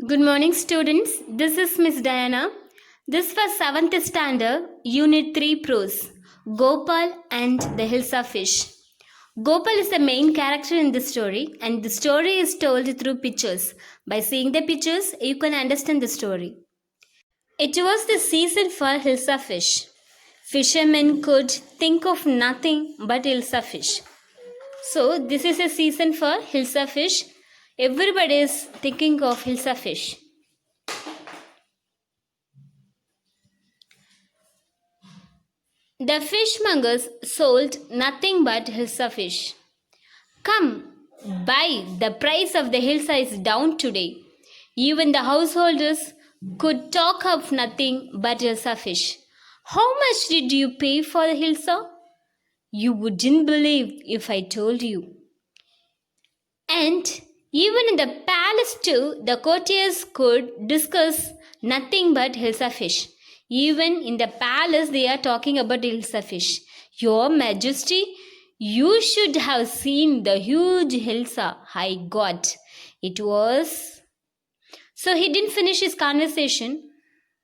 Good morning, students. This is Miss Diana. This was 7th standard, Unit 3 Prose, Gopal and the Hills of Fish. Gopal is the main character in the story, and the story is told through pictures. By seeing the pictures, you can understand the story. It was the season for Hills of Fish. Fishermen could think of nothing but hills of fish. So, this is a season for Hills of Fish. Everybody is thinking of hills of fish. The fishmongers sold nothing but hilsa fish. Come, buy, the price of the hilsa is down today. Even the householders could talk of nothing but hilsa fish. How much did you pay for the hilsa? You wouldn't believe if I told you. And even in the palace too, the courtiers could discuss nothing but hilsa fish. Even in the palace, they are talking about hilsa fish. Your Majesty, you should have seen the huge hilsa I got. It was. So he didn't finish his conversation,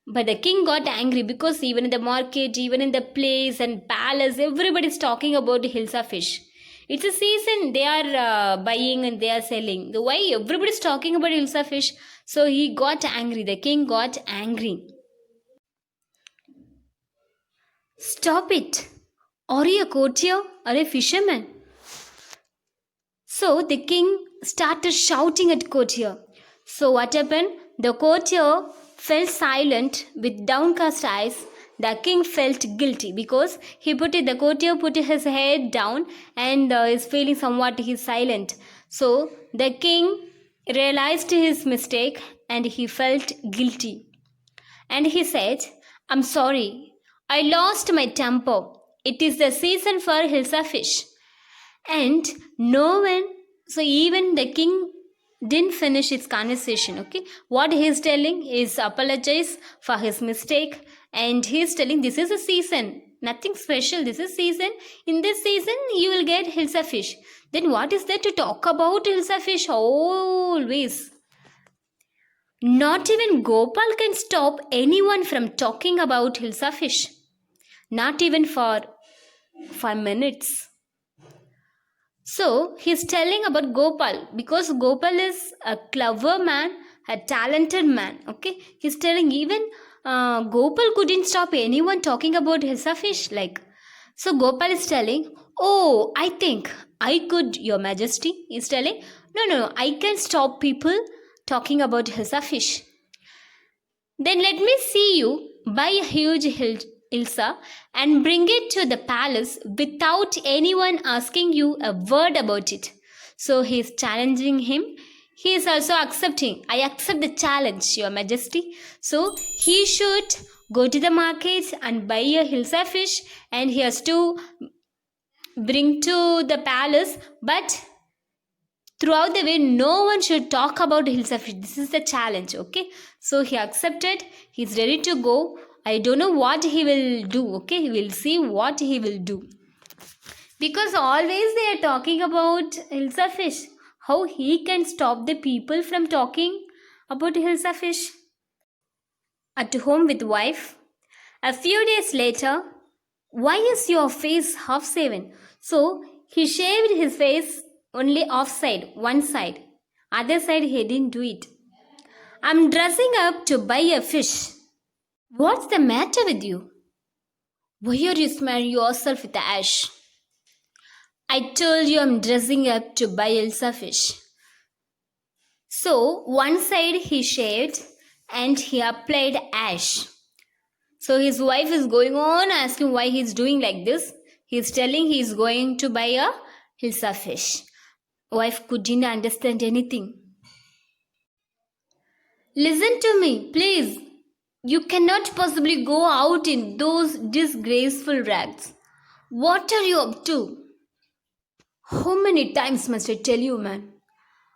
but the king got angry because even in the market, even in the place and palace, everybody is talking about hilsa fish. It's a season they are buying and they are selling. The why everybody is talking about hilsa fish? So he got angry. The king got angry. Stop it! Are you a courtier or a fisherman? So the king started shouting at courtier. So what happened? The courtier fell silent with downcast eyes. The king felt guilty because the courtier put his head down and is feeling somewhat he's silent. So the king realized his mistake and he felt guilty. And he said, I'm sorry, I lost my temper. It is the season for hilsa fish. And no one, so even the king didn't finish his conversation. Okay, what he's telling is apologize for his mistake, and he's telling this is a season, nothing special. This is season. In this season, you will get hilsa fish. Then what is there to talk about hilsa fish? Always. Not even Gopal can stop anyone from talking about hilsa fish. Not even for 5 minutes. So he's telling about Gopal because Gopal is a clever man, a talented man. Okay, he's telling even Gopal couldn't stop anyone talking about hilsa fish. So Gopal is telling, "Oh, I think I could, Your Majesty." He's telling, "No, I can stop people talking about hilsa fish." Then let me see you buy a huge hilsa and bring it to the palace without anyone asking you a word about it. So he is challenging him. He is also accepting. I accept the challenge, Your Majesty. So he should go to the market and buy a hilsa fish and he has to bring to the palace. But throughout the way, no one should talk about hilsa fish. This is the challenge, okay? So he accepted. He's ready to go. I don't know what he will do, okay? We'll see what he will do. Because always they are talking about hilsa fish. How he can stop the people from talking about hilsa fish? At home with wife. A few days later, why is your face half shaven? So he shaved his face only off side, one side. Other side he didn't do it. I'm dressing up to buy a fish. What's the matter with you? Why are you smearing yourself with ash? I told you I'm dressing up to buy hilsa fish. So one side he shaved and he applied ash. So his wife is going on asking why he's doing like this. He's telling he's going to buy a hilsa fish. Wife couldn't understand anything. Listen to me, please. You cannot possibly go out in those disgraceful rags. What are you up to? How many times must I tell you, man?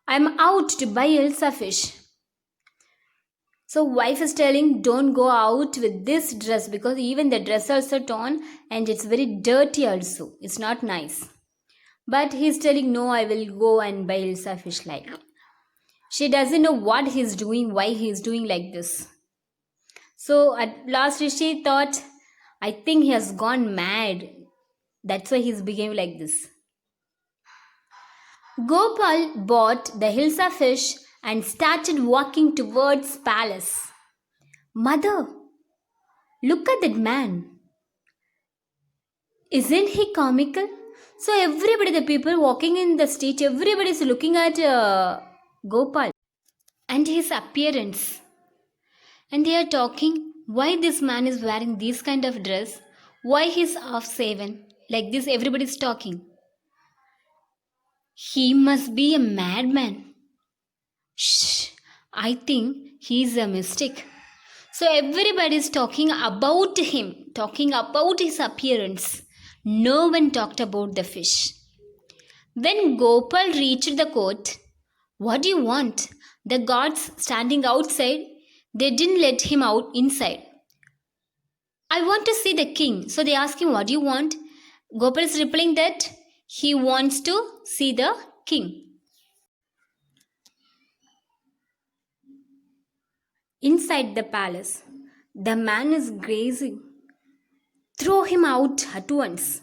I'm out to buy hilsa fish. So wife is telling don't go out with this dress because even the dress also torn and it's very dirty also. It's not nice. But he's telling no, I will go and buy hilsa fish like. She doesn't know what he's doing, why he's doing like this. So at last Rishi thought, I think he has gone mad. That's why he's behaving like this. Gopal bought the Hilsa fish and started walking towards palace. Mother, look at that man. Isn't he comical? So everybody, the people walking in the street, everybody is looking at Gopal and his appearance. And they are talking why this man is wearing this kind of dress, why he's half shaven. Like this, everybody is talking. He must be a madman. Shh, I think he's a mistake. So everybody is talking about him, talking about his appearance. No one talked about the fish. When Gopal reached the court, what do you want? The guards standing outside, they didn't let him out inside. I want to see the king. So they ask him, what do you want? Gopal is replying that he wants to see the king. Inside the palace, the man is grazing. Throw him out at once.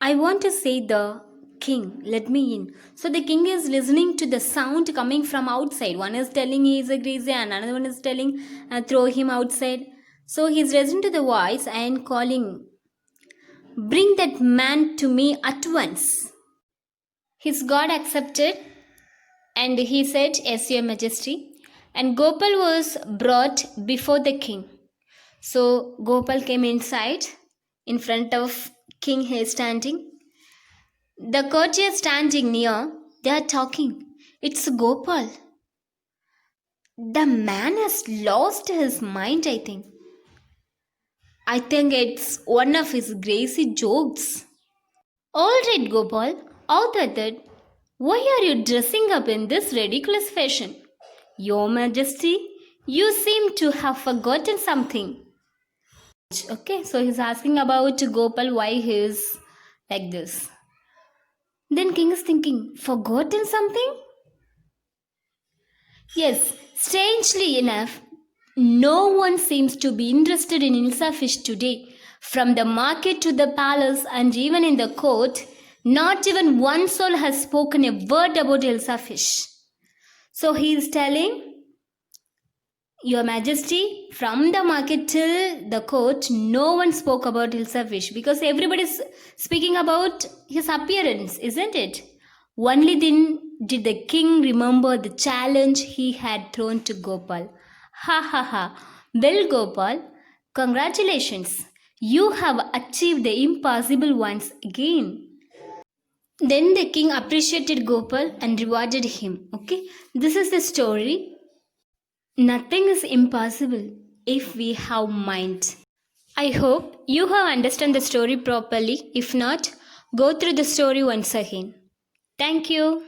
I want to say the king, let me in. So the king is listening to the sound coming from outside. One is telling he is a greasy and another one is telling throw him outside. So he is listening to the voice and calling, bring that man to me at once. His god accepted and he said, yes, your majesty. And Gopal was brought before the king. So Gopal came inside. In front of king he is standing. The courtiers standing near, they are talking. It's Gopal. The man has lost his mind, I think. I think it's one of his crazy jokes. Alright, Gopal, out with it. Why are you dressing up in this ridiculous fashion? Your Majesty, you seem to have forgotten something. Okay, so he's asking about Gopal why he is like this. Then king is thinking, forgotten something? Yes, strangely enough, no one seems to be interested in Hilsa fish today. From the market to the palace and even in the court, not even one soul has spoken a word about Hilsa fish. So he is telling, your Majesty, from the market till the court, no one spoke about Hilsa fish because everybody is speaking about his appearance, isn't it? Only then did the king remember the challenge he had thrown to Gopal. Ha ha ha. Well, Gopal, congratulations. You have achieved the impossible once again. Then the king appreciated Gopal and rewarded him. Okay, this is the story. Nothing is impossible if we have mind. I hope you have understood the story properly. If not, go through the story once again. Thank you.